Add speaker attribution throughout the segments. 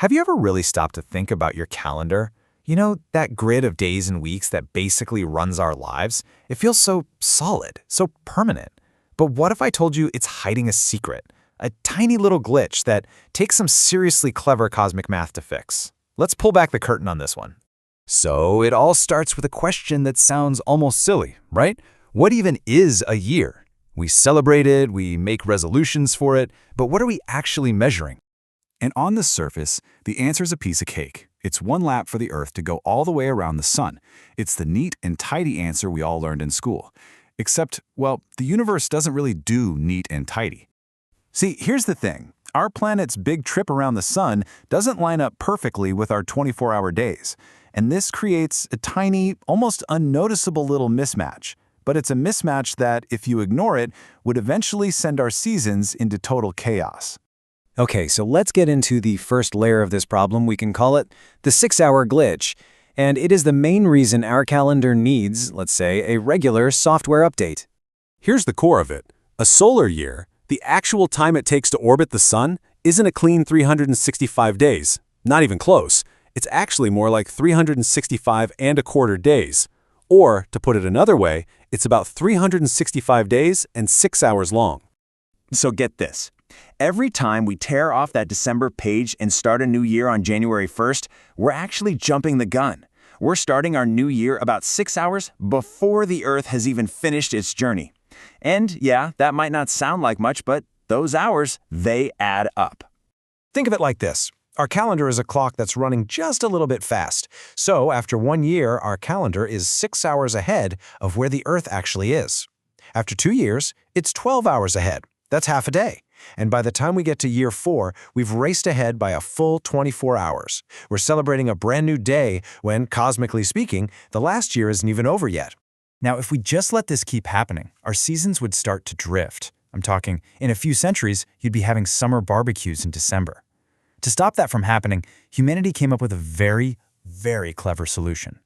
Speaker 1: Have you ever really stopped to think about your calendar? You know, that grid of days and weeks that basically runs our lives? It feels so solid, so permanent. But what if I told you it's hiding a secret? A tiny little glitch that takes some seriously clever cosmic math to fix. Let's pull back the curtain on this one.
Speaker 2: So it all starts with a question that sounds almost silly, right? What even is a year? We celebrate it, we make resolutions for it, but what are we actually measuring? And on the surface, the answer is a piece of cake. It's one lap for the Earth to go all the way around the sun. It's the neat and tidy answer we all learned in school. Except, well, the universe doesn't really do neat and tidy. See, here's the thing. Our planet's big trip around the sun doesn't line up perfectly with our 24-hour days. And this creates a tiny, almost unnoticeable little mismatch. But it's a mismatch that, if you ignore it, would eventually send our seasons into total chaos.
Speaker 3: Okay, so let's get into the first layer of this problem. We can call it the 6-hour glitch. And it is the main reason our calendar needs, let's say, a regular software update.
Speaker 4: Here's the core of it. A solar year, the actual time it takes to orbit the sun, isn't a clean 365 days. Not even close. It's actually more like 365 and a quarter days. Or, to put it another way, it's about 365 days and 6 hours long.
Speaker 5: So get this. Every time we tear off that December page and start a new year on January 1st, we're actually jumping the gun. We're starting our new year about 6 hours before the Earth has even finished its journey. And yeah, that might not sound like much, but those hours, they add up.
Speaker 1: Think of it like this. Our calendar is a clock that's running just a little bit fast. So after 1 year, our calendar is 6 hours ahead of where the Earth actually is. After 2 years, it's 12 hours ahead. That's half a day. And by the time we get to year 4, we've raced ahead by a full 24 hours. We're celebrating a brand new day when, cosmically speaking, the last year isn't even over yet.
Speaker 6: Now, if we just let this keep happening, our seasons would start to drift. I'm talking, in a few centuries, you'd be having summer barbecues in December. To stop that from happening, humanity came up with a very, very clever solution.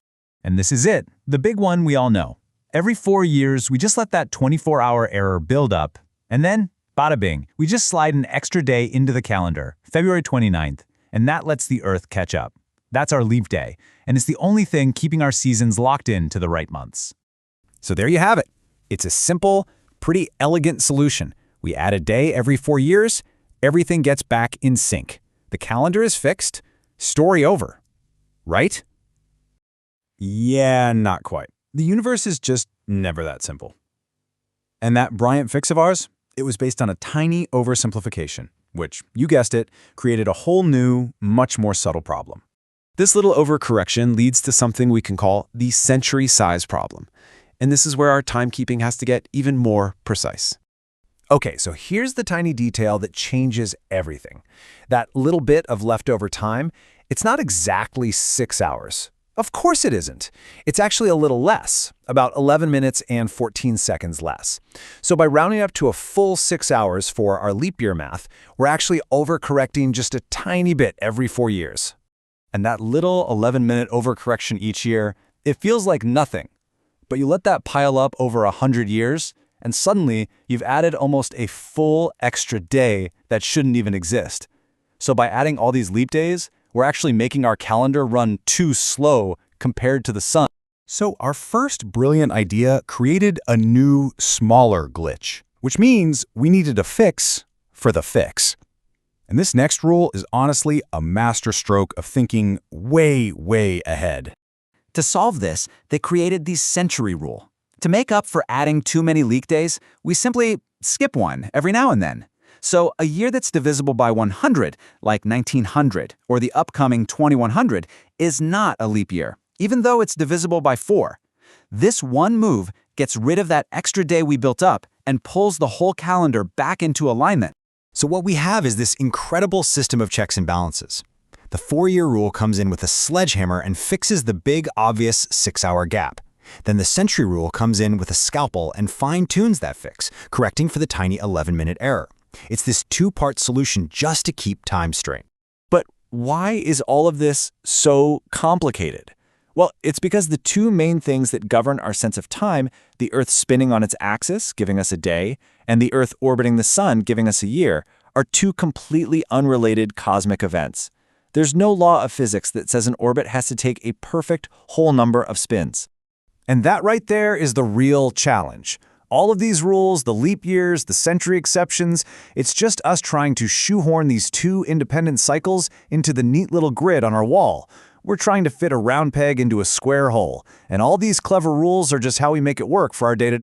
Speaker 6: And this is it, the big one we all know. Every 4 years, we just let that 24-hour error build up, and then, bada bing, we just slide an extra day into the calendar, February 29th, and that lets the Earth catch up. That's our leap day, and it's the only thing keeping our seasons locked in to the right months.
Speaker 3: So there you have it. It's a simple, pretty elegant solution. We add a day every 4 years, everything gets back in sync. The calendar is fixed, story over. Right?
Speaker 1: Yeah, not quite. The universe is just never that simple. And that Bryant fix of ours, it was based on a tiny oversimplification, which, you guessed it, created a whole new, much more subtle problem.
Speaker 4: This little overcorrection leads to something we can call the century size problem. And this is where our timekeeping has to get even more precise.
Speaker 1: Okay, so here's the tiny detail that changes everything. That little bit of leftover time, it's not exactly 6 hours. Of course it isn't. It's actually a little less, about 11 minutes and 14 seconds less. So by rounding up to a full 6 hours for our leap year math, we're actually overcorrecting just a tiny bit every 4 years. And that little 11-minute overcorrection each year, it feels like nothing. But you let that pile up over 100 years, and suddenly you've added almost a full extra day that shouldn't even exist. So by adding all these leap days, we're actually making our calendar run too slow compared to the sun.
Speaker 2: So our first brilliant idea created a new, smaller glitch, which means we needed a fix for the fix. And this next rule is honestly a masterstroke of thinking way, way ahead.
Speaker 5: To solve this, they created the century rule. To make up for adding too many leap days, we simply skip one every now and then. So a year that's divisible by 100, like 1900, or the upcoming 2100, is not a leap year, even though it's divisible by 4. This one move gets rid of that extra day we built up and pulls the whole calendar back into alignment.
Speaker 3: So what we have is this incredible system of checks and balances. The 4-year rule comes in with a sledgehammer and fixes the big, obvious 6-hour gap. Then the century rule comes in with a scalpel and fine-tunes that fix, correcting for the tiny 11-minute error. It's this 2-part solution just to keep time straight.
Speaker 5: But why is all of this so complicated? Well, it's because the two main things that govern our sense of time, the Earth spinning on its axis, giving us a day, and the Earth orbiting the sun, giving us a year, are two completely unrelated cosmic events.
Speaker 2: There's no law of physics that says an orbit has to take a perfect whole number of spins.
Speaker 1: And that right there is the real challenge. All of these rules, the leap years, the century exceptions, it's just us trying to shoehorn these two independent cycles into the neat little grid on our wall. We're trying to fit a round peg into a square hole, and all these clever rules are just how we make it work for our day-to-day